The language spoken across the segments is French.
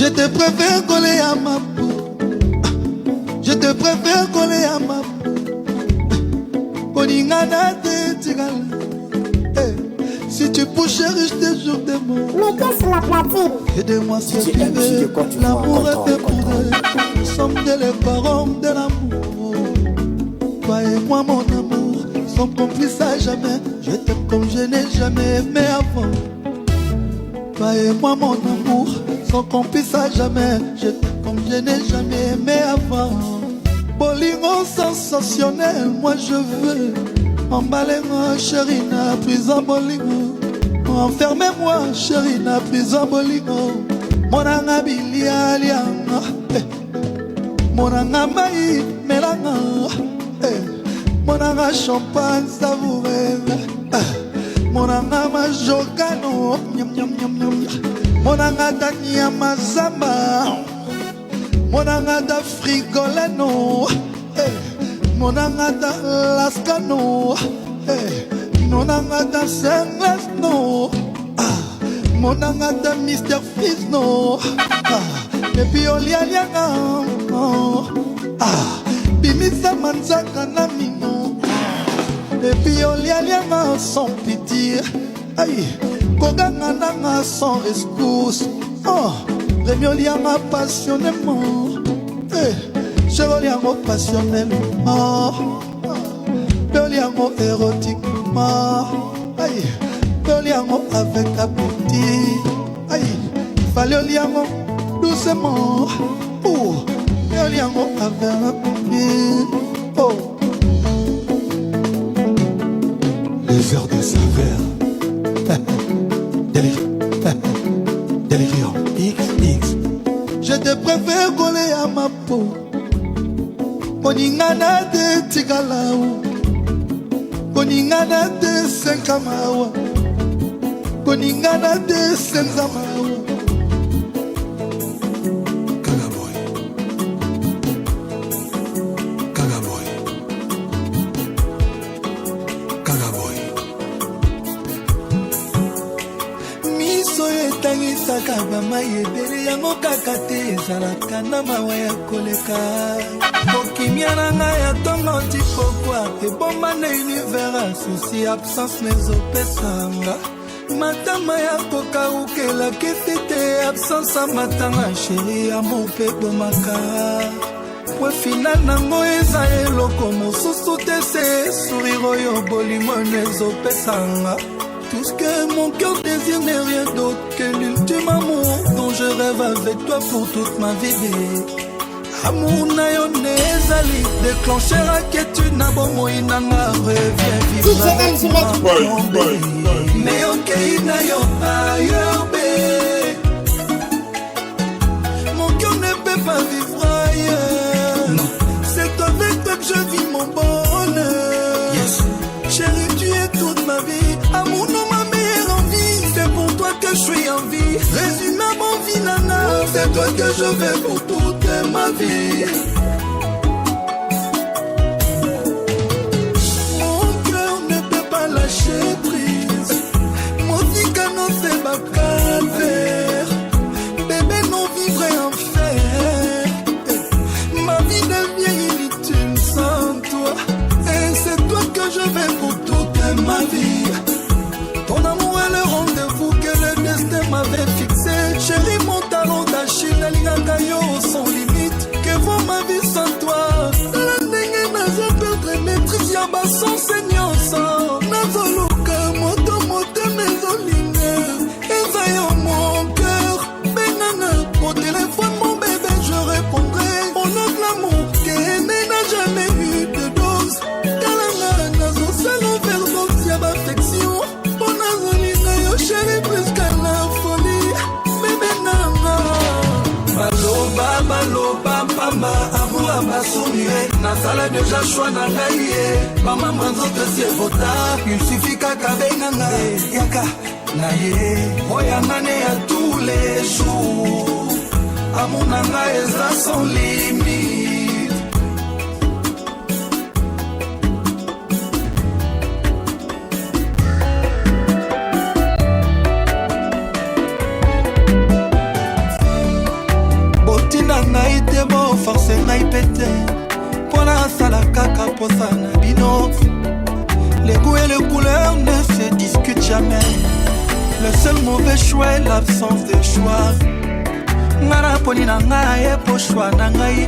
Je te préfère coller à ma peau. Je te préfère coller à ma peau. Koningana te tigala. Si tu peux chérir, je te jure des mots. Mettez sur la platine. Aide-moi si tu veux. L'amour est fait pour deux. Nous sommes les parents de l'amour. Toi et moi, mon amour, sommes complices à jamais. Je t'aime comme je n'ai jamais aimé avant. Toi et moi, mon amour, sommes complices à jamais. Je t'aime comme je n'ai jamais aimé avant. Bolingo sensationnel, moi je veux. Emballez-moi, chérie, na prison bolingo. Enfermez-moi, chérie, na prison bolingo. Monanga bilia lianga, monanga mai melanga, monanga champagne savouré, monanga majokano, nyam nyam nyam nyam, monanga tania mazamba, monanga da frigolano. Monanga da lascano, monanga da sengles no, monanga da Mr. Fizz no, et puis olialianga, bimisa manzaka na mino, et puis olialianga sans pitié, aïe, koganga nanga sans rescousse, remiolianga passionnément. Je reliango passionnellement, reliango érotiquement, aïe, reliango avec appétit, aïe, fallait reliango doucement, oh, reliango avec appétit, oh. Les heures de saveur, déliriant, XX. Je te préfère coller à ma peau. Koningana de Tigalao, Koningana de Senkamawa, Koningana de Senzamawa. Kagaboy, Kagaboy, Kagaboy. Miso etangisaka bamayebele yango kaka te ezalaka na mawa ya koleka. Kimia na ngai ya tongo tipokwa ebomba na univers souci absence nezopesanga matama ya kokawukela kefite absence amatanga sheri ya mope bomaka we final nango eza eloko mosusu te se sourire oyo bolimo nezopesanga. Tout ce que mon cœur désire n'est rien d'autre que l'ultime amour dont je rêve avec toi pour toute ma vie. Amour na yo nezali déclencher raquette na bomo inanga revient vivre avec moi. Mais ok na yo ailleurs bé. Mon cœur ne peut pas vivre ailleurs. Non. C'est avec toi que je vis mon bonheur. Yes. Chérie, tu es toute ma vie. Amour non ma meilleure envie. C'est pour toi que je suis en vie. Résume à mon vie nana. C'est toi que je vais pour toute ma vie. Mon cœur ne peut pas lâcher prise. Mon ticano c'est ma calvaire. Bébé non vivre enfer. Ma vie devient inutile sans toi. Et c'est toi que je vais pour toute ma vie. Ton amour est le rendez-vous que le destin m'avait fixé. Chérie, mon talon d'Achille, la yo sans limite. Que vaut ma vie sans toi? La dengue n'a pas perdre maîtrise, y'a bas sans seigneur sans. N'a pas le cœur, moto, mes enlignes. Et ça y est, mon cœur. Benana, au téléphone, mon bébé, je répondrai. On a de l'amour, qu'aimer n'a jamais eu de dose. Kalana, n'a pas seul overdose, y'a pas affection. On a zoligne, yo chérie, plus qu'à la folie. Bébé, nana. Maloba, maloba, pamba, amour à ma sourire. Nasala déjà choix na gaïe. Maman manzote c'est vota. Il suffit qu'à kabenganga. Yaka, naye. Oyangane à tous les jours. Amour nanga eza sans limite. jamais. Le seul mauvais choix est l'absence de choix. Ngana poni na ngai po choix na ngai.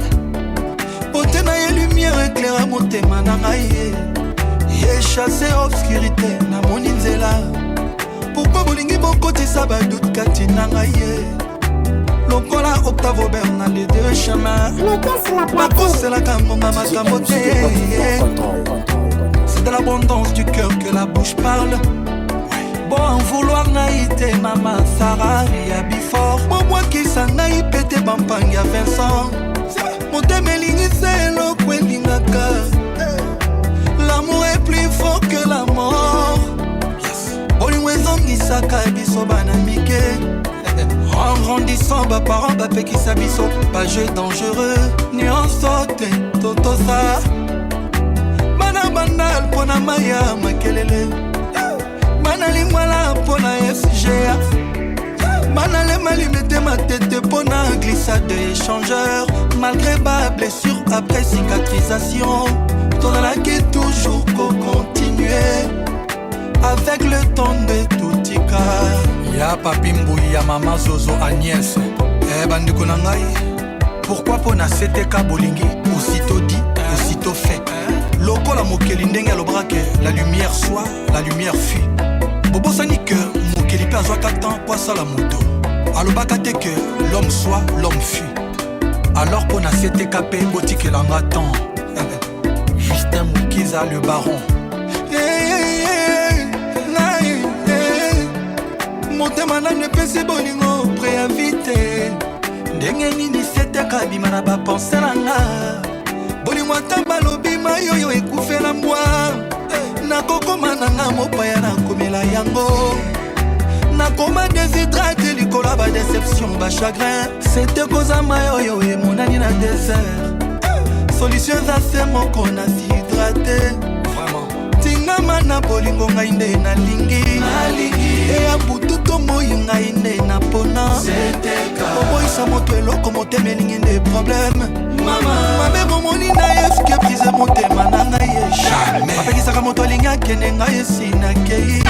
Pote na ye lumière éclaira motema na ngai. Ye chassé obscurité na moni nzela. Pourquoi bolingi bokotisa badoute kati na ngai ye. Lokola Octave Aubert na les deux chemins. Bakoselaka mbonga makambo te. C'est de l'abondance du cœur que la bouche parle. Bon en vouloir naïté mama Sarah ya before. Bon moi qui s'en naï pété bampang ya Vincent. Mon temelingi c'est l'okwelingaka. L'amour est plus fort que la mort. Bolingwezon nisaka biso banamike. En grandissant bas parents bapé qui s'abisso. Pas jeu dangereux ni en sauté toto ça. Bana banal pona maya makelele. Manali mwala pona SGA. Manale malimete ma tête pona glissade échangeur. Malgré ma blessure après cicatrisation. Ton qui toujours qu'au continuer. Avec le temps de tout tika. Ya papi mbouy ya maman Zozo Agnès. Bandeko na ngai. Pourquoi pona CTK bolingi. Aussitôt dit, aussitôt fait. Loko la mokeli ndenge lo braque. La lumière soit, la lumière fuit. Bobo sani que mokeli pe azwa katan poisa la moto. Alobaka te que l'homme soit, l'homme fuit. Alors pona CTKP boutique langa temps. Justin Moukiza le baron. Motema na nepesi bolingo préinvité. Ndenge nini CTK bima na bapense nanga. Bolingo ata balobi mayoyo ekufela mbwa. Nakokoma nanga mopaya nakomela yango. Nakoma déshydraté likola ba déception ba chagrin. C'était koza mayoyo e monani na désert. Solution za se moko na s'hydrater. Vraiment tingama na bolingo ngai nde na lingi. E abutu to moi ngai nde na pona. Oboisa moto eloko motema elingi nde problème. Mabe bomoni na eske brise motema na ngai ye. Jamais apekisaka moto alingi akende ngai esina kei.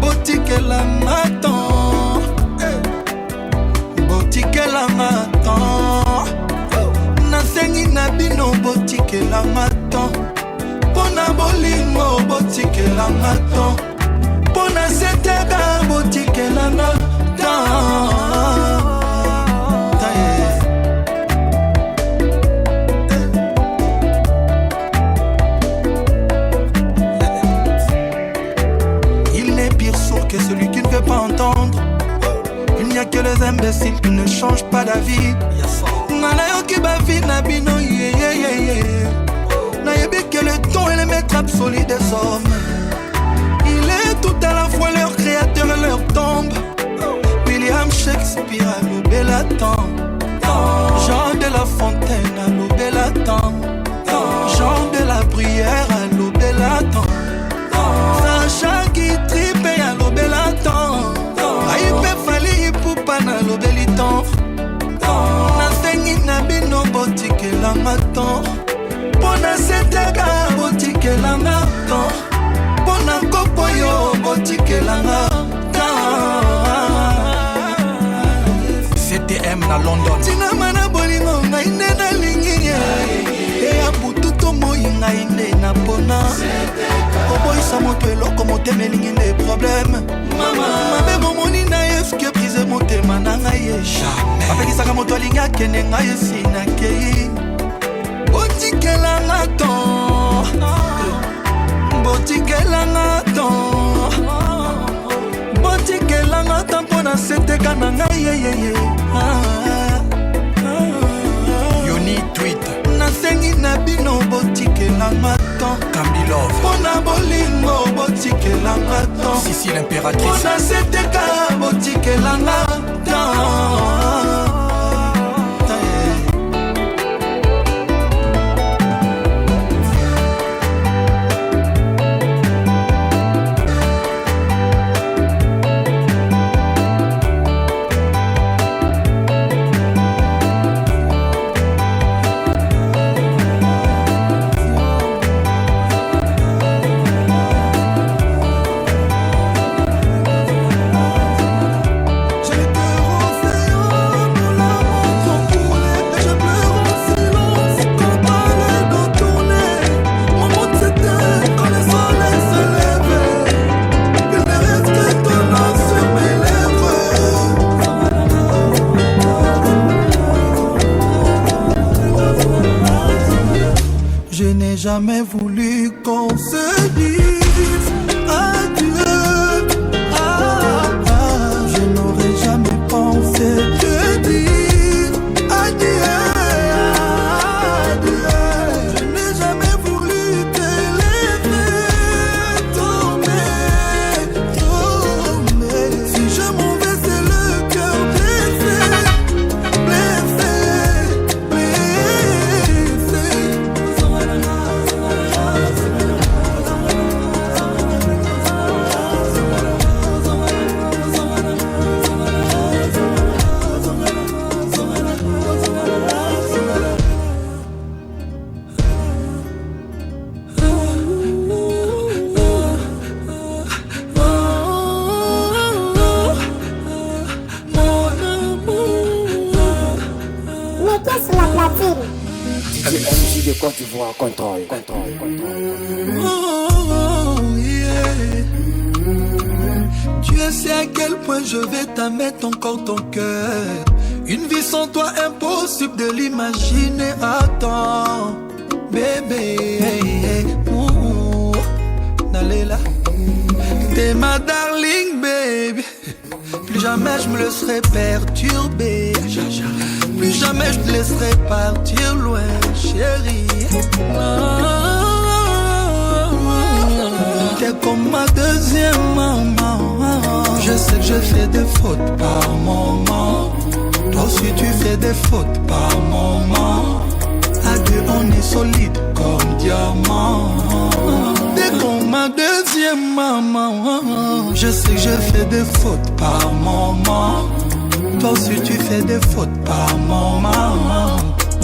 Botikela maton. Botikela maton. Nasengi na bino botikela maton. Pona bolingo botikela maton. Pona setega botikela maton. Il n'est pire sourd que celui qui ne veut pas entendre. Il n'y a que les imbéciles qui ne changent pas d'avis. Nanayoki bavi na bino ye ye ye ye. Nayebi que le temps est le maître absolu des hommes. Il est tout à la fois leur créateur et leur tombe. William Shakespeare a lobé la temps. Jean de La Fontaine a lobé la temps. Jean de la Bruyère a lobé la temps. Sacha Guitry a lobé la temps. Aïpe Fali Poupa na lobé li temps. Nasengi na bino botikela maton. Pona setega botikela maton. Pona kopo yo botikela maton. CTM na London. Tina mana bolingo ngai nde na lingi. E abutu to moi ngai nde na pona. Oboisa moto eloko motema elingi nde problème. Mabe bomoni na eske brise motema na ngai ye. Jamais apekisaka moto alingi akende ngai esina kei. Botikela maton. Botikela maton. Botikela maton pona seteka na ngai ye ye ye. Yoni tweet. Nasengi na bino botikela maton. Kambilov. Pona bolingo botikela maton. Sissi l'impératrice. Pona seteka botikela maton. jamais voulu qu'on se dise adieu. Je n'aurais jamais pensé te dire adieu. Je n'ai jamais voulu te laisser tomber. Si je m'en vais, c'est le cœur blessé. MC de Côte d'Ivoire, contrôle. Tu sais à quel point je vais t'amettre encore ton cœur. Une vie sans toi, impossible de l'imaginer. Attends, bébé, n'allez là. T'es ma darling, baby. Plus jamais je me laisserai perturber. Plus jamais je te laisserai partir loin, chérie. T'es comme ma deuxième maman. Je sais que je fais des fautes par moment. Toi aussi tu fais des fautes par moment. À deux on est solide comme diamant. T'es comme ma deuxième maman. Je sais que je fais des fautes par moment. Toi aussi tu fais des fautes par moment.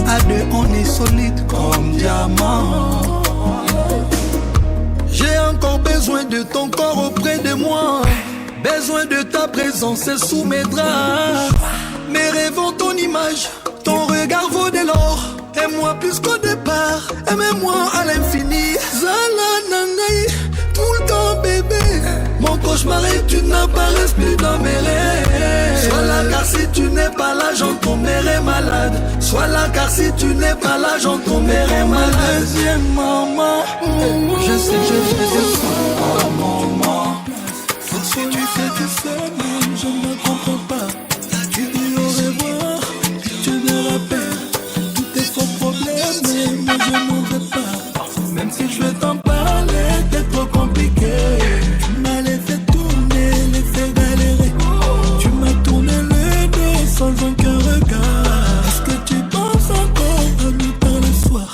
À deux on est solide comme diamant. J'ai encore besoin de ton corps auprès de moi. Besoin de ta présence sous mes draps. Mes rêves ont ton image. Ton regard vaut de l'or. Aime-moi plus qu'au départ. Aimez-moi à l'infini. Zala nangai, tout le temps bébé. Mon cauchemar et tu n'apparaisses plus dans mes rêves. Sois là car si tu n'es pas là, j'en tomberai malade. Sois là car si tu n'es pas là, j'en tomberai malade. Deuxième maman, je sais que je fais des fautes par moment. Si tu fais des fautes, je ne comprends pas. Tu dis au revoir, tu me rappelles tous tes faux problèmes, mais moi je n'en veux pas. Même si je veux t'en parler, t'es trop compliqué. Tu m'as laissé tourner, laissé galérer. Tu m'as tourné le dos sans aucun regard. Est-ce que tu penses encore à nous dans le soir?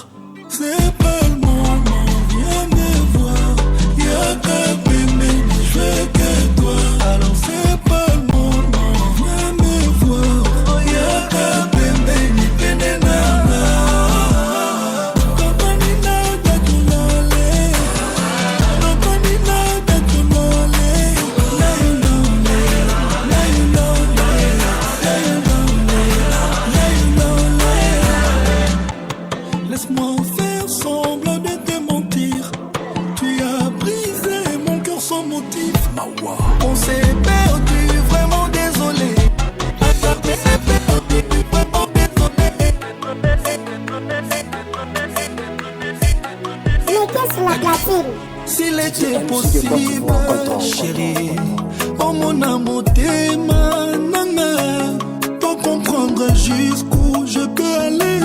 C'est pas le moment, viens me voir. Y'a qu'un bébé, je veux que toi. Alors c'est pas le moment, viens me voir. Y'a qu'un bébé, ni peine nana. Laisse-moi faire semblant de te mentir. Tu as brisé mon cœur sans motif. On s'est perdu, vraiment désolé. On s'est perdu, vraiment désolé. S'il était possible, chérie, oh mon amour, t'es ma nana. Pour comprendre jusqu'où je peux aller.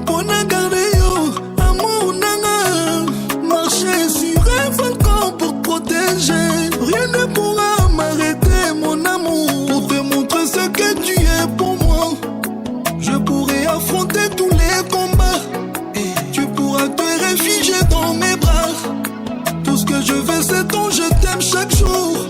Pour ne garder yo, amour nana. Marcher sur un volcan pour protéger. Rien ne pourra m'arrêter, mon amour. Pour te montrer ce que tu es pour moi. Je pourrais affronter tous les combats. Et tu pourras te réfugier dans mes bras. Tout ce que je veux, c'est ton je t'aime chaque jour.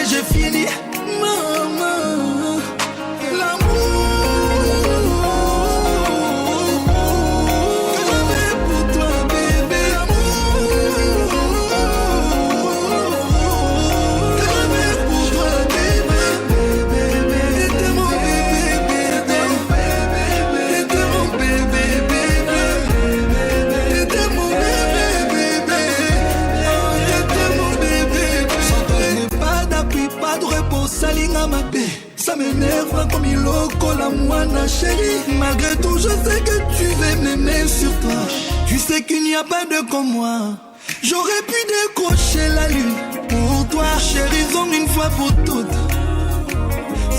et j'ai fini. Maman, l'amour que j'avais pour toi, bébé. L'amour que j'avais pour toi, bébé. T'étais mon bébé, t'étais mon bébé, t'étais mon bébé, t'étais mon bébé. Sans toi, je n'ai pas d'appui, pas de repos, salinga ma paix. Ça m'énerve comme il locola moi, na chérie. Malgré tout, je sais que tu veux m'aimer sur toi. Tu sais qu'il n'y a pas de comme moi. J'aurais pu décrocher la lune pour toi, chérie, zong une fois pour toutes.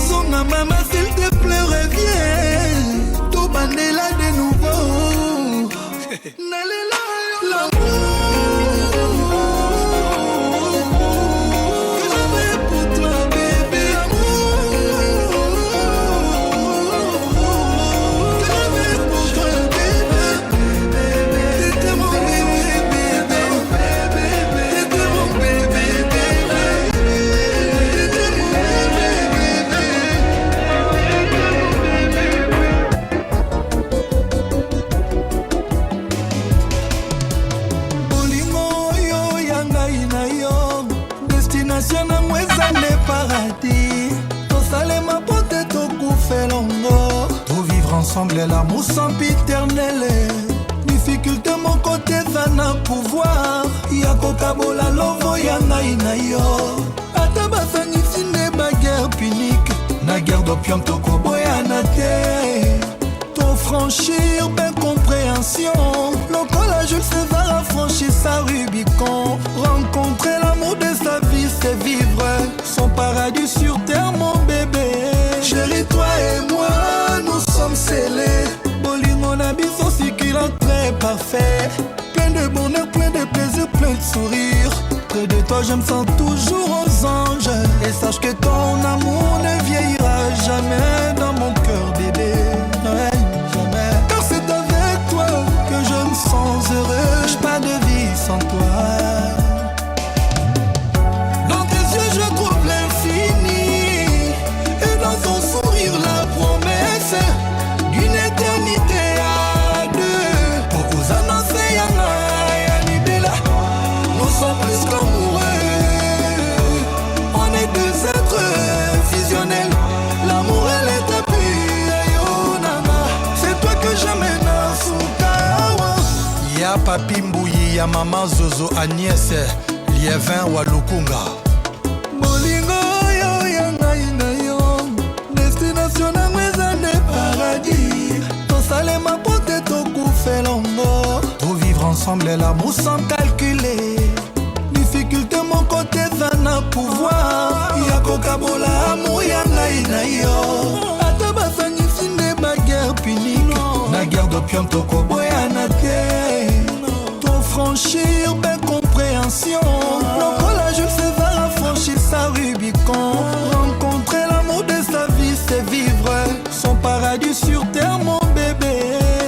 Zonga maman, s'il te plaît, reviens. Tout bandela de nouveau. Nalela, l'amour que j'avais pour toi, bébé. L'amour que j'avais pour toi, bébé. T'étais mon bébé, t'étais mon bébé, t'étais mon bolingo oyo ya ngai na yo, destination na mweza ne paradis. Tosalema pote tokufelongo, tout vivre ensemble l'amour sempiternel. Difficulté mon côté za na pouvoir ya kokabola lovo ya ngai na yo. Ata basangisi ne baguerre punique, na guerre d'opium tokoboyana te. Ton franchir ben compréhension, lokola Jules César a franchi sa Rubicon. Rencontrer l'amour de sa vie, c'est vivre son paradis sur terre, mon bébé. Chérie, toi et moi, nous sommes scellés. Bolingo na biso sikila très parfait. Plein de bonheur, plein de plaisir, plein de sourire. Près de toi, je me sens toujours aux anges. Et sache que ton amour ne vieillira jamais dans mon cœur, bébé. Ouais, jamais. Car c'est avec toi que je me sens heureux. J'ai pas de vie sans toi. Dans tes yeux, je trouve l'infini. Et dans ton sourire, la promesse d'une éternité à deux. Pour vous annoncer, Yana et Nibela, nous sommes plus qu'amoureux. On est deux êtres fusionnels. L'amour et l'état pur. C'est toi que j'amène à Soukawa. Ya papi Mbouyi, ya maman Zozo Agnès, Liévin Walukunga. Bolingo yo ya ngai na yo, destination na mweza ne paradis. Tosalema pote tokufelongo, Tout vivre ensemble l'amour sans calculer. Difficulté mon côté za na pouvoir ya kokabola amour ya ngai na yo. Ata basangisi nde baguerre punique, na guerre d'opium tokoboyana te. Ton franchir ben compréhension, lokola Jules César a franchi sa Rubicon. Rencontrer l'amour de sa vie, c'est vivre son paradis sur terre, mon bébé.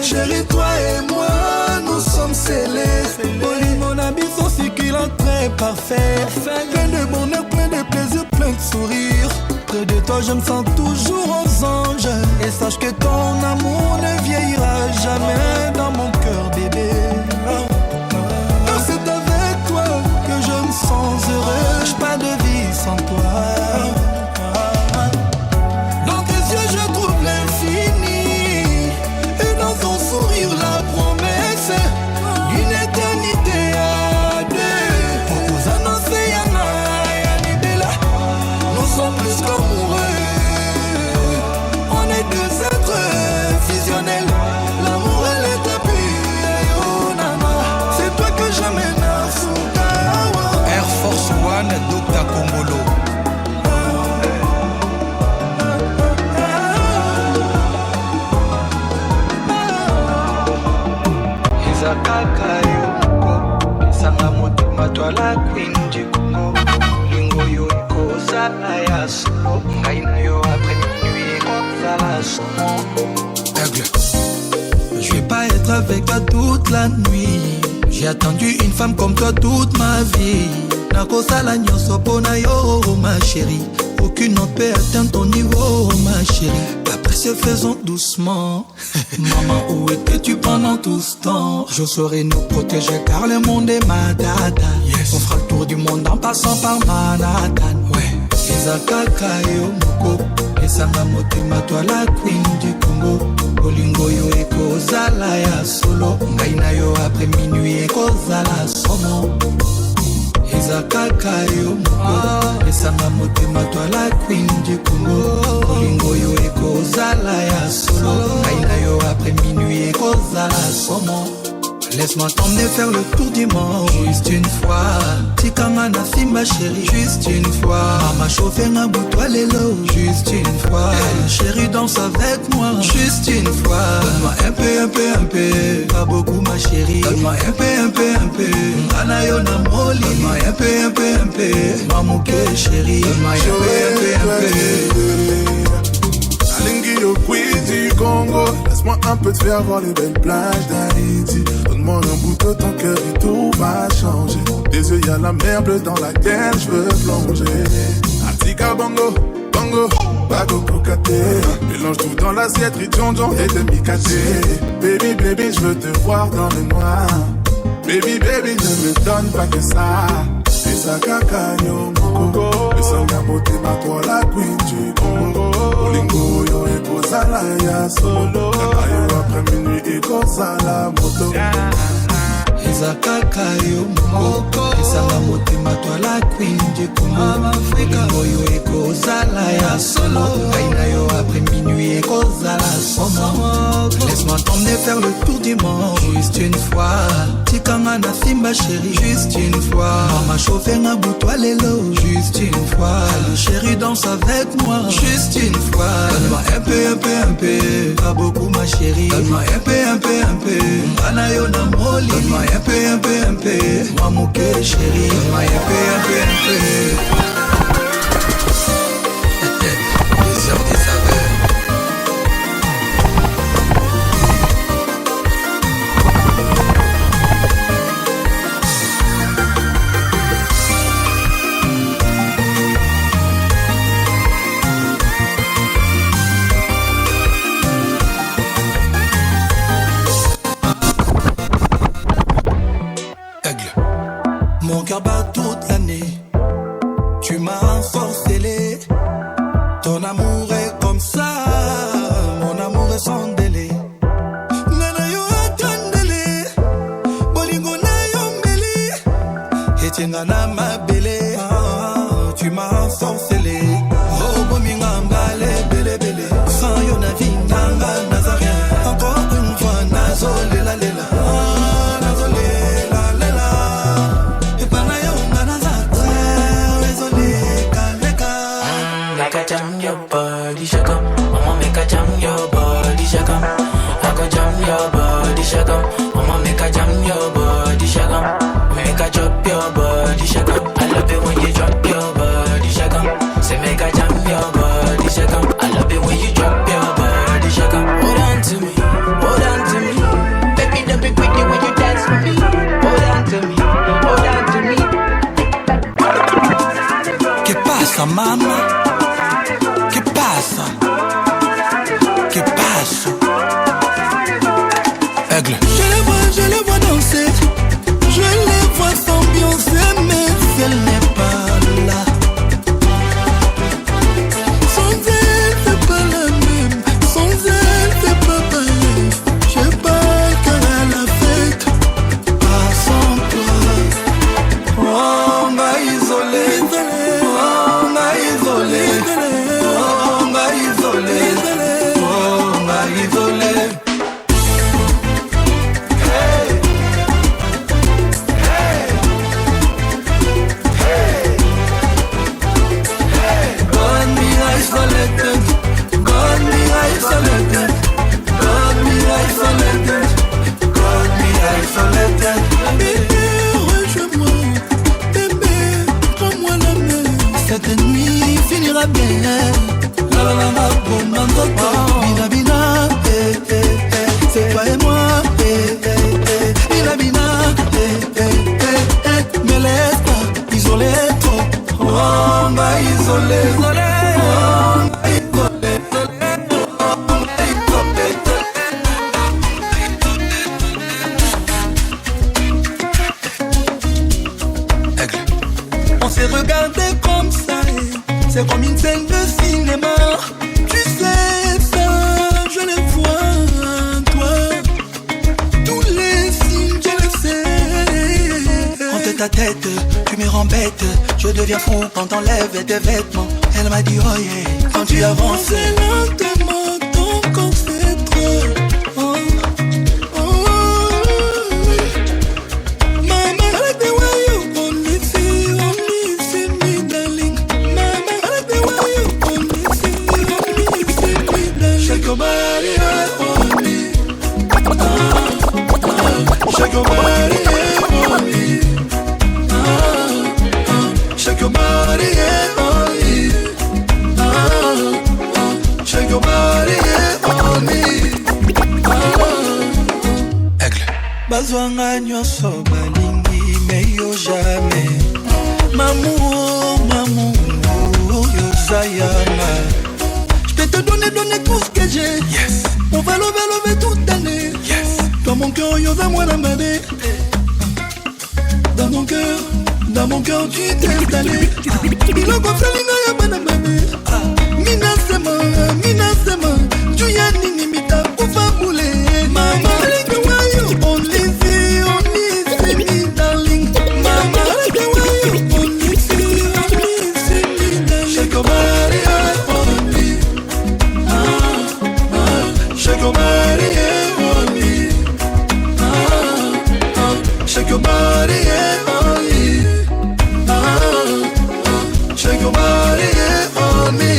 Chérie, toi et moi, nous sommes scellés. Bolingo na biso sikila très parfait. Plein de bonheur, plein de plaisir, plein de sourire. Près de toi, je me sens toujours aux anges. Et sache que ton amour ne vieillira jamais dans mon cœur, bébé. Car c'est avec toi que je me sens heureux. J'ai pas de vie sans toi. Dans tes yeux, je trouve l'infini. Et dans ton sourire, la promesse d'une éternité à deux. Pour vous annoncer, Yana et Nibela, nous sommes plus qu'amoureux. On est deux êtres fusionnels. L'amour et l'état pur. C'est toi que j'amène à Soukawa. Air Force One, Dr Kongolo. Kaka yoko sanga motema twala kwindi kongo lingo yo koza ya solo ngai na yo après minuit koza la solo. Aigle. Je vais pas être avec toi toute la nuit. J'ai attendu une femme comme toi toute ma vie. Nakosala nyonso pona yo ma chérie. Aucune ne peut atteindre ton niveau ma chérie. Après ce faisons doucement. Maman, où étais-tu pendant tout ce temps? Je saurais nous protéger car le monde est ma dada. Yes. On fera le tour du monde en passant par Manhattan. Ouais. Ezakaka yo moko esanga motema toi la queen du Congo. Bolingo yo ekozala ya solo. Ngai na yo après minuit ekozala somo. Ezakaka yo moko esanga motema toi la queen du Congo. Bolingo yo ekozala ya solo. Ngai na yo après minuit ekozala somo. Laisse-moi t'emmener faire le tour du monde. Juste une fois. Tikanga na simba chérie. Juste une fois. Mama chauffé na boutoi lelo. Juste une fois. Chérie danse avec moi. Juste une fois. Donne-moi un peu. Pas beaucoup ma chérie. Donne-moi un peu. Ngana yo na moli. Donne-moi un peu. Mamouke chérie. Donne-moi un peu. Alingi yo quiz du Congo. Laisse-moi un peu te faire voir les belles plages d'Haïti. Donne-moi un bout de ton cœur et tout va changer. Tes yeux y'a la mer bleue dans laquelle je veux plonger. Atika bongo, bago kokate. Mélange tout dans l'assiette, ritonjon et demi-caté. Baby, je veux te voir dans le noir. Baby, ne me donne pas que ça. Et ça kaka yo moko. Le sanga beauté ma toi la queen du Congo. Bolingo yo ekozala ya solo. Kaka yo après minuit ekozala moto. Ezakaka yo moko esanga motema toi la queen du Congo. Bolingo yo ekozala ya solo. Ngai na yo après minuit ekozala somo. Laisse-moi t'emmener faire le tour du monde. Juste une fois. Tikanga na simba chérie. Juste une fois. Mama chauffé na boutoi lelo. Juste une fois. Allô chérie danse avec moi. Juste une fois. Donne-moi un peu. Pas beaucoup ma chérie. Donne-moi un peu. Ngana yo na moli. Donne-moi un peu. Mamouke chérie. Donne-moi un peu. Les heures des saveurs. Mon cœur bat toute l'année. Tu m'as ensorcelé. Ton amour est comme ça. Mon amour est sans délai. Nana yo atandele. Bolingo na yo mbeli. Etinga na ma belle. Tu m'as ensorcelé. Oh bominga mbale bele. Sans yo na vinganga nazarien. Encore une fois nazole la lela. Jam your body, shaka. Mama make a jam your body, shaka. I go jam your body, shaka. Mama make a jam your body, shaka. Make a drop your body, shaka. I love it when you drop your body, shaka. Say make a jam your body, shaka. I love it when you drop your body, shaka. Hold on to me, baby, don't be quick when you dance for me. Hold on to me. ¿Qué pasa, mamá? ¿Qué pasa? Aigle. Je les vois danser. Je les vois s'ambiancer. Mais elle n'est pas là. Sans elle, c'est pas la même. Sans elle, c'est pas pareil. J'ai pas le cœur à la fête. Pas sans toi. On m'a isolé. On m'a isolé. On m'a isolé. On m'a isolé. Hey. Hey. Hey. Hey. God me isolated. God me isolated. God me isolated. God me isolated. Bébé, rejoins-moi. Bébé, prends-moi la main. Cette nuit finira bien. La la la la, bon manzoto. Bina bina, c'est toi et moi. Bina bina, on m'a isolé, isolé. On s'est regardé comme ça, c'est comme une scène de cinéma. Tu sais ça, je le vois, toi. Tous les signes, je le sais. Entre ta tête, tu me rends bête. Je deviens fou quand t'enlèves tes vêtements. Elle m'a dit oh yeah, quand tu avances. C'est lentement, ton corps c'est trop. Oh, oh, oh. Mama, I like the way you only see me, darling. Mama, I like the way you only see me, darling. Shake your body, on me. Shake your body, on me. Shake your body, on me. Shake your body, on me. Aigle. Bazwanga nyoso balingi meyo jamais. Mamour, mamour, yo zayama. Je peux te donner tout ce que j'ai. Yes. On va lever toute l'année. Yes. Dans mon cœur, yo za moi la mabe. Dans mon cœur, tu t'es installé. Il a comme ça, l'inga ya bana mabe. Mina sema, tu ya nini mita ufa boule. Mama, I like the way you only see me, darling. Mama, I like the way you only see me, darling. Shake your body, on me. Shake your body, on me. Shake your body, on me. Shake your body, on me.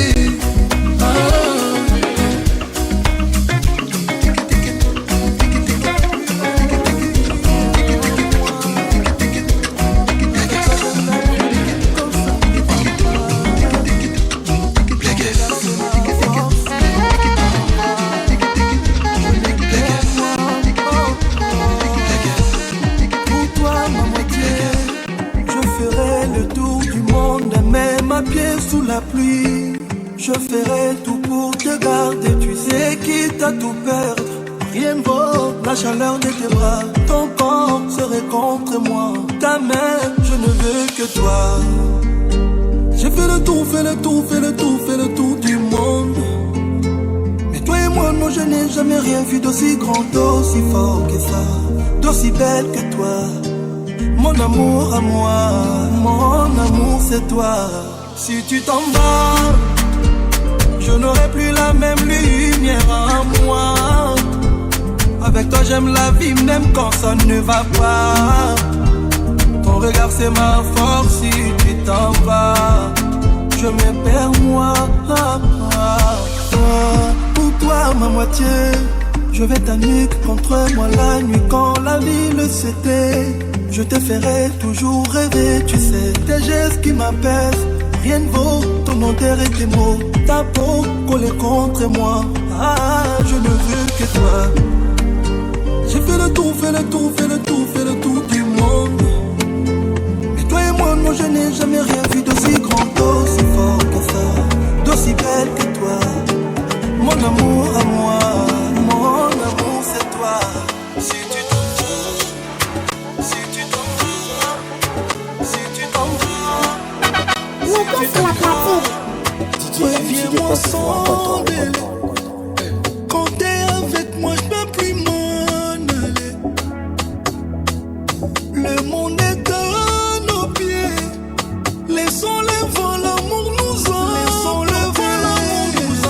Sous la pluie, je ferai tout pour te garder. Tu sais quitte à tout perdre, rien ne vaut la chaleur de tes bras. Ton corps serait contre moi, ta main, je ne veux que toi. J'ai fait le tour du monde. Mais toi et moi, non, je n'ai jamais rien vu d'aussi grand, d'aussi fort que ça, d'aussi belle que toi. Mon amour à moi, mon amour c'est toi. Si tu t'en vas, je n'aurai plus la même lumière en moi. Avec toi j'aime la vie, même quand ça ne va pas. Ton regard c'est ma force, si tu t'en vas, je me perds moi. Pour toi ma moitié, je vais ta nuque contre moi la nuit quand la ville s'était. Je te ferai toujours rêver, tu sais, tes gestes qui m'apaisent. Rien ne vaut ton odeur et tes mots, ta peau collée contre moi. Ah, je ne veux que toi. J'ai fait le tour du monde. Mais toi et moi, non, je n'ai jamais rien vu d'aussi grand, d'aussi fort que ça, d'aussi belle que toi. Mon amour à moi, mon amour c'est toi. Si tu t'en vas, si tu t'en vas, si tu t'en vas. Reviens-moi sans délai. Quand t'es avec moi, je peux plus m'en aller. Le monde est à nos pieds. Laissons-les voir l'amour nous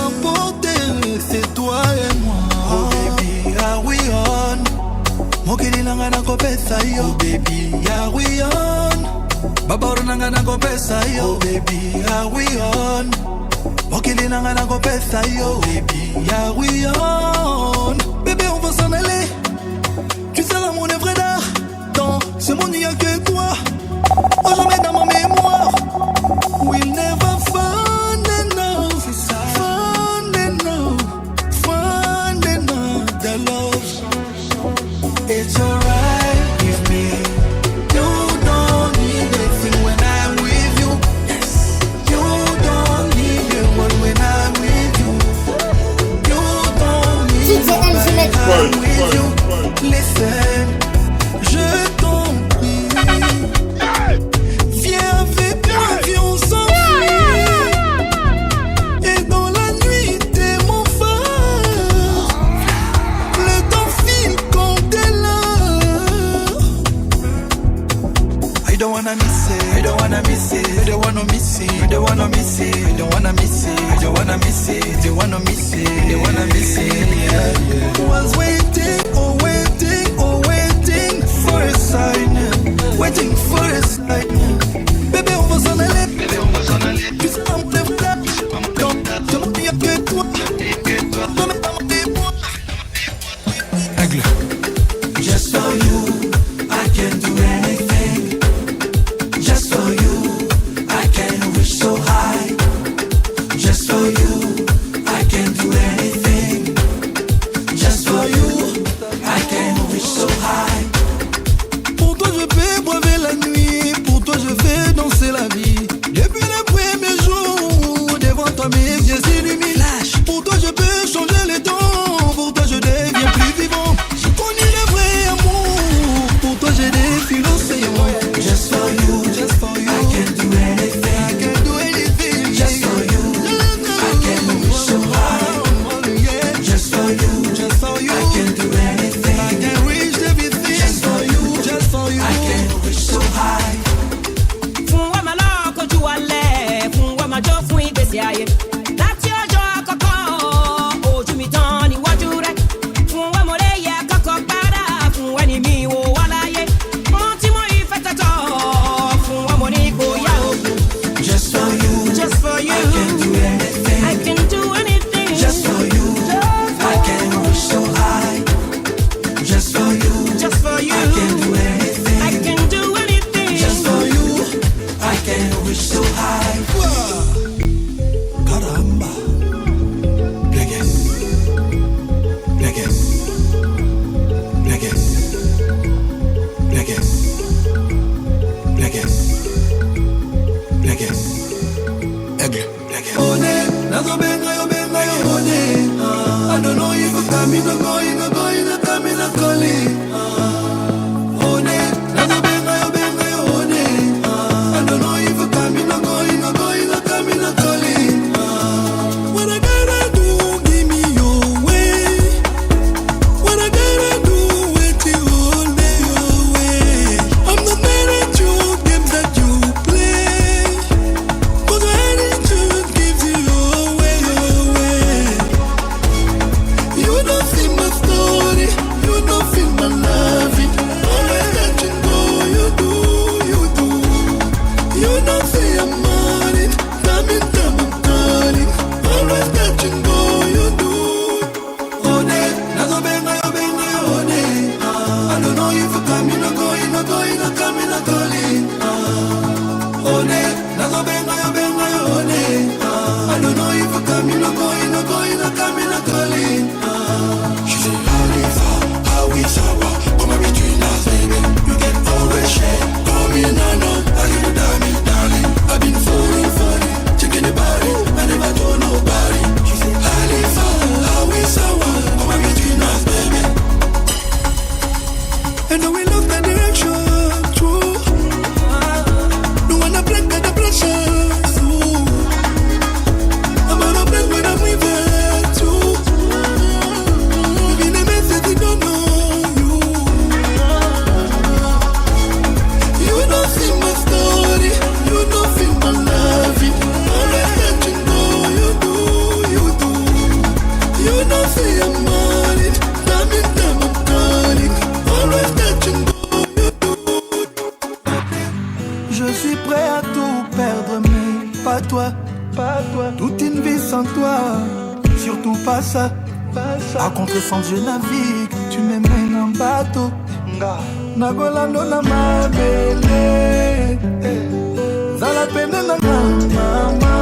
emporter. C'est toi et moi. Oh baby, are we on? Mokili nanga na kopesa yo. Oh baby, are we on? Babaru nanga na kopesa yo. Oh baby, are we on? Mokili nanga na kopesa yo. Baby, are we on? Bébé, on va s'en aller. Tu seras mon œuvre d'art. Dans ce monde, il n'y a que toi. Oh, jamais dans ma mémoire. We'll never find enough. Find enough. The love. It's alright with me. You don't need anything when I'm with you. Yes. with you. Listen, je t'en prie. Viens avec moi, viens on s'enfuit. Et dans la nuit, t'es mon phare. Le temps file quand t'es là. I don't wanna miss it, I don't wanna miss it, I don't wanna miss it, I don't wanna miss it, I don't wanna miss it, I don't wanna miss it, I don't wanna miss it, I don't wanna miss it, yeah, yeah. Was waiting, oh waiting, oh waiting for a sign, waiting for a sign. Bébé on va s'en aller, bébé on va s'en aller. Puisque on te frappe, je m'en dis que toi, non mais pas des moi. Aigle. Just for you, I can do anything. Just for you, I can wish so high. Just for you, I can do anything. Just for you, I can wish so high. Pour toi je vais braver la nuit, pour toi je vais danser la vie. Depuis le premier jour, devant toi mes yeux s'illuminent. Pour toi je peux changer les temps, pour toi je deviens plus vivant. J'ai connu le vrai amour, pour toi j'ai défilé l'océan. Just for you, just for you, I can do anything. I can do anything. Just for you, I can wish so high. Just for you, I can do anything. I can reach everything. Just for you, I can wish so high. Fún wa máa lọ kojú alẹ́, fún wa máa jó fún ìgbésí ayé. Láti ọjọ́ àkọ́kọ́, ojú mi tán níwájú rẹ̀. Fún wa mo lè yẹ kọ́kọ́ padà, fún ẹni mi wò wá láyé. Mo tí mo ìfẹ́ tẹ̀tọ̀, fún wa mo ní ìgboyà ògùn. Just for you, I can do anything. I can do anything. Just for you, I can wish so high. Just for you, I I can do anything. I can do anything. Just for you, I can wish so high. Caramba. Blegues. Blegues. Blegues. Blegues. Blegues. Blegues. Aigle. Blegues. One, nazo benga yo one. I don't know if you come in or going, come in or calling. One, nazo benga yo one. I don't know if you come in or going, come in or calling. What I gotta do, give me your way. What I gotta do, wait till all day your way. I'm not mad at you, games that you play. But the attitude gives you your way, your way. You don't feel my story, you don't feel my loving. Always letting go, you do. You don't say I'm on it, time and time I'm calling. Always letting go, you do. One, nazo benga yo one. I don't know if you coming or going, coming or calling. One, nazo benga yo one. I don't know if you coming or going, coming or calling. She said, Halifa, how we sour, come on between us, baby. You get always share, call me Nano, I give you darling. I've been falling, checking the body, I never told nobody. She said, Halifa, how we sour, come on between us, baby. And now we love the direction, true. No wanna break the pressure, so I'm gonna break when I'm with you. Even a message they don't know you. You don't feel my story, you don't feel my loving. Always letting go, you do. You don't say I'm on it, time and time I'm calling. Always letting go, you do. Je suis prêt à tout perdre, mais pas toi. Toute une vie sans toi, surtout pas ça. À contre-sens je navigue, tu m'emmènes en bateau. Nagolando na mabele, zala pene na mama.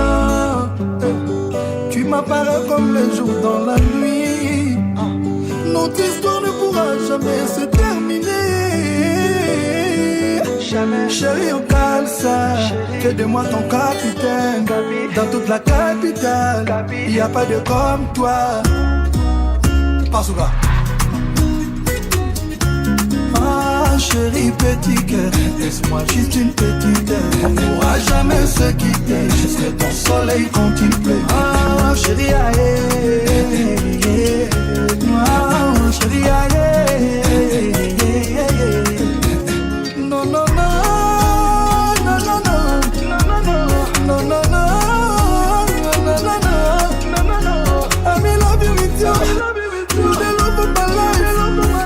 Tu m'apparais comme le jour dans la nuit. Notre histoire ne pourra jamais se terminer. Chérie, on cale ça. Fais de moi ton capitaine. Dans toute la capitale, y a pas de comme toi. Pasuga. chérie, petit cœur, laisse-moi juste une petite heure. On pourra jamais se quitter, je serai ton soleil quand il pleut. Ah, chérie, aïe, ah, chérie, aïe, non, non, non, non, non, non, non, non, non, non. I love you with you. You the love of my life.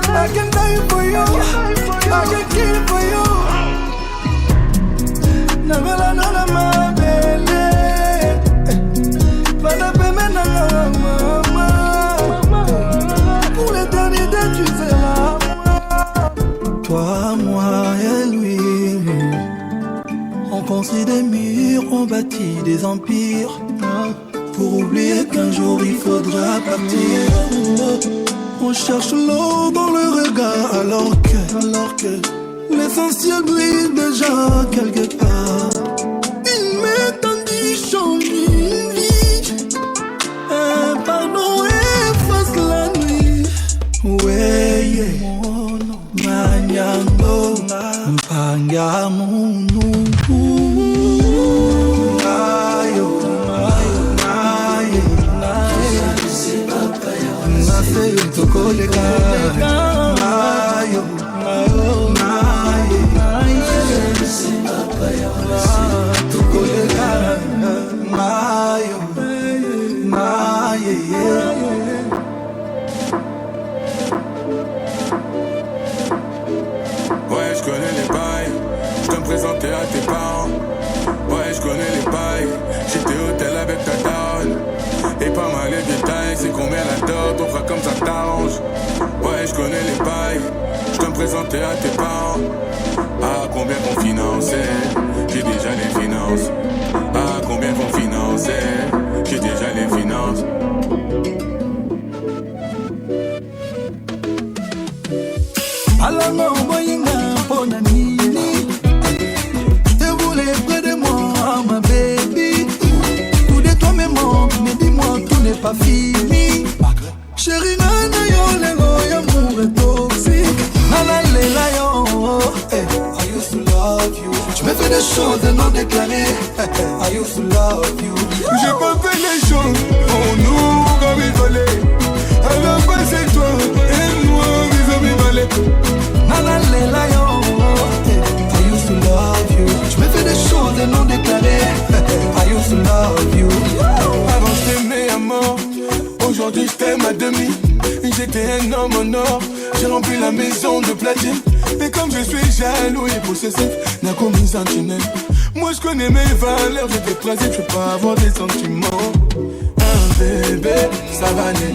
I can die for you. I can kill for you. Navela na ma belle. Pada peme na mama. Pour l'éternité tu seras moi. Toi, moi et lui. On construit des murs, on bâtit des empires. Pour oublier qu'un jour il faudra partir. On cherche l'eau dans le regard alors que l'essentiel brille déjà quelque part. Une m'étendue change une vie. Un pardon efface la nuit. Ouais, yeah. Manyango, Mpangamunu. Tokolega, mayo, mayo, tokolega, mayo, ouais, je connais les bails, je te me présentais à tes parents. Ouais, je connais les bails, j'étais au hôtel avec ta daronne. Et pas mal les détails, c'est combien la dot, on fera comme ça t'arrange. Ouais, je connais les bails, je te me présentais à tes parents. Ah, combien qu'on finançait, j'ai déjà les finances. Ah, combien qu'on finançait, j'ai déjà les finances. Alanga moyinga pona nini. Je te voulais près de moi, ma baby. Tout de toi me manque, mais dis-moi tout n'est pas fini. Chérie, nana yo lego y'amour est toxique. Nana lela yo, I used to love you. Tu me fais des choses non déclarées. I used to love you. J'ai pas fait les choses pour nous comme il fallait. Elle a passé toi et moi vis-à-vis balai. Nana lela yo, I used to love you. Tu me fais des choses non déclarées. I used to love you. Avant je t'aimais à mort, aujourd'hui je t'aime à demi. J'étais un homme en or, j'ai rempli la maison de platine. Mais comme je suis jaloux et possessif, n'a commis sentinelle. Moi je connais mes valeurs, j'étais principe, je peux pas avoir des sentiments. Un bébé, ça va aller.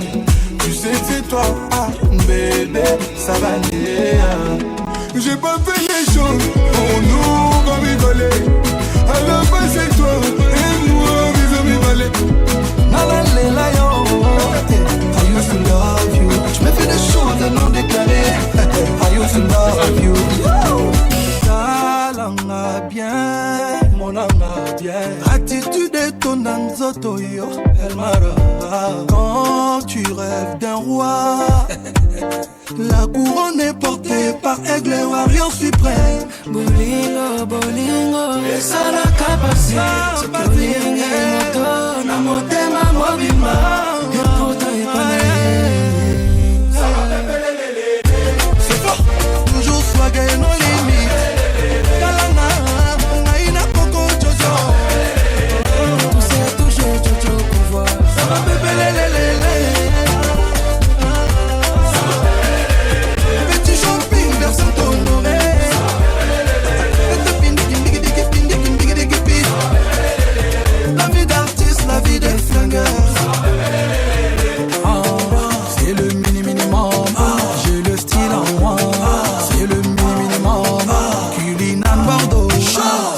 Tu sais que c'est toi, ah, bébé, ça va aller. J'ai pas fait les choses pour nous comme il fallait. À la base c'est toi et moi vis-à-vis balai. Nana lela yo, I used to love you. Tu me fais des choses non déclarées. I used to love you. Talanga bien, mon anga bien. Attitude et ton anzoto yo, elle m'arrache. Quand tu rêves d'un roi, la couronne est portée par aigle et warrior suprême. Bolingo, bolingo, esa la capacité. Ce bolingo, moto, na motema mobima. Et pourtant il pas c'est fort, toujours swag et nos limites. Kalanga, naina coco jojo. Tout c'est toujours jojo pouvoir. Ça va bébé lélé. Petit shopping vers Saint-Honoré. La vie d'artiste, la vie des flingueurs. C'est le minimum. J'ai le style en moi. C'est le minimum. Culinan Bordeaux.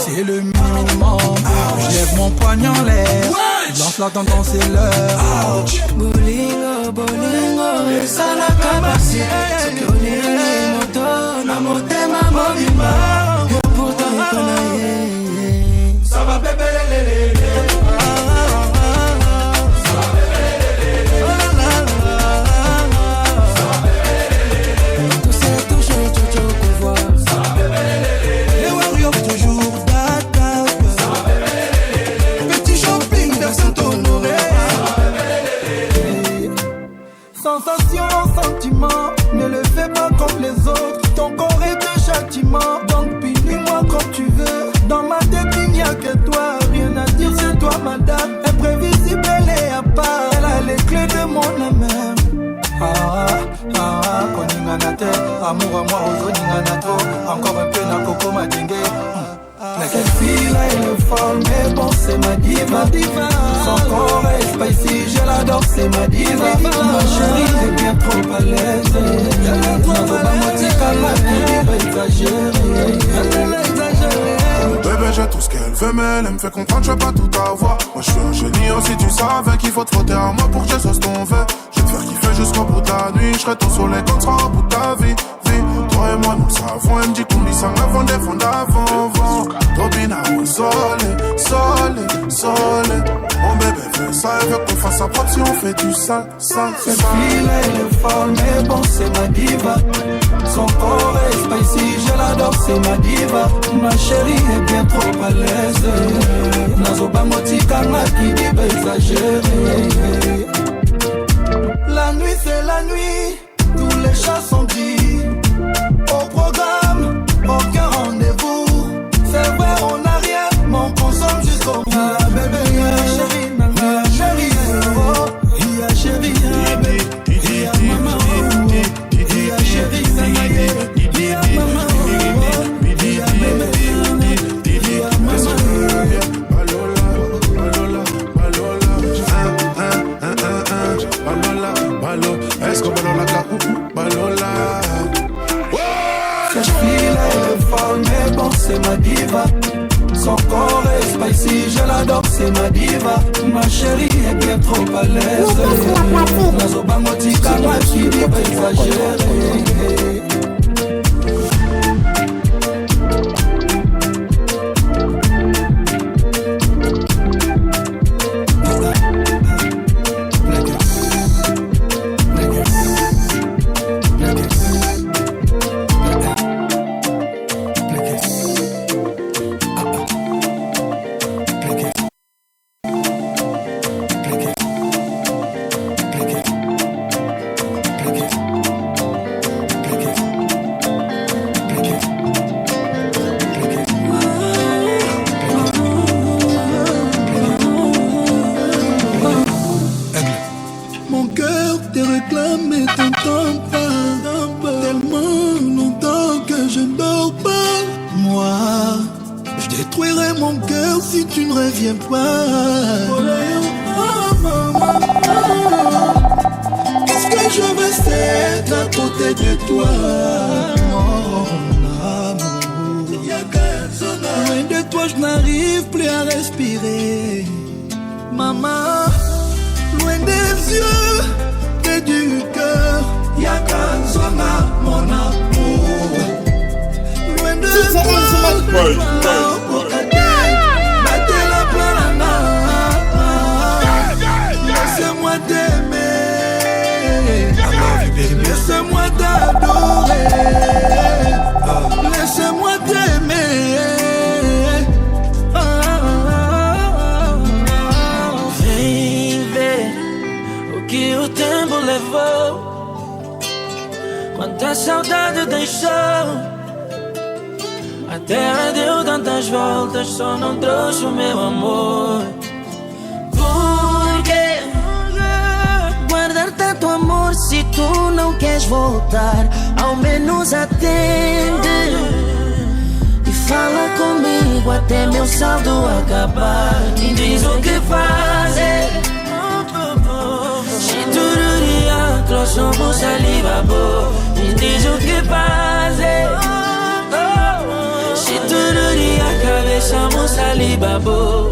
C'est le minimum. Je lève mon poignet en l'air. Lance la tendance, c'est l'heure. Bolingo, bolingo, esa la capacité. Ce bolingo, moto, na motema mobima. Et pourtant il pas Ça va bébé lélé. Tout c'est toujours jojo pouvoir. Sensation, sentiment, ne le fais pas comme les autres. Ton corps est un châtiment, donc punis-moi comme tu veux. Dans ma tête il n'y a que toi, rien à dire c'est toi madame. Imprévisible elle est à part, elle a les clés de mon âme. Koningana te, amour à moi aux oningana trop. Encore un peu na coco ma dengue. Cette fille-là elle est folle, mais bon c'est ma diva. Son corps est spicy, je l'adore, c'est ma diva. Ma chérie est bien trop à l'aise. Bébé j'ai tout ce qu'elle veut, mais elle me fait comprendre je vais pas tout avoir. Moi je suis un génie aussi, tu savais qu'il faut te frotter à moi pour que je sauce ton verre. Je vais te faire kiffer jusqu'au bout de la nuit. Je serai ton soleil quand tu seras au bout de ta vie. Toi et moi nous le savons, elle me dit qu'on lit ça avant des fonds d'avant. Robina ou soleil, soleil, soleil. Mon bébé veut ça, elle veut qu'on fasse sa propre si on fait du sale, sale. Cette fille-là elle est folle, mais bon c'est ma diva. Son corps est spicy, je l'adore, c'est ma diva. Ma chérie est bien trop à l'aise. Nazoba motika qui dit exagéré. La nuit c'est la nuit, tous les chats sont dits. Au programme, aucun rendez-vous. C'est vrai on n'a rien, mais on consomme jusqu'au bout. Ah bébé, chérie, ma chérie, oh, ya chérie, bébé, ya maman, ya chérie, ya maman, ya bébé, ya maman. Balola, balola, balola, balo. Est-ce que balola ka balola? Cette fille-là elle est folle, mais bon c'est ma diva. Son corps est spicy, je l'adore, c'est ma diva. Ma chérie est bien trop à l'aise. Nazoba motika qui dit exagéré. Quanta saudade deixou. A terra deu tantas voltas, só não trouxe o meu amor. Por que guardar tanto amor se tu não queres voltar? Ao menos atende e fala comigo até meu saldo acabar. Me diz o que fazer. Somos saliva boa. Me diz o que fazer. Se tudo dia cabeça, somos saliva boa.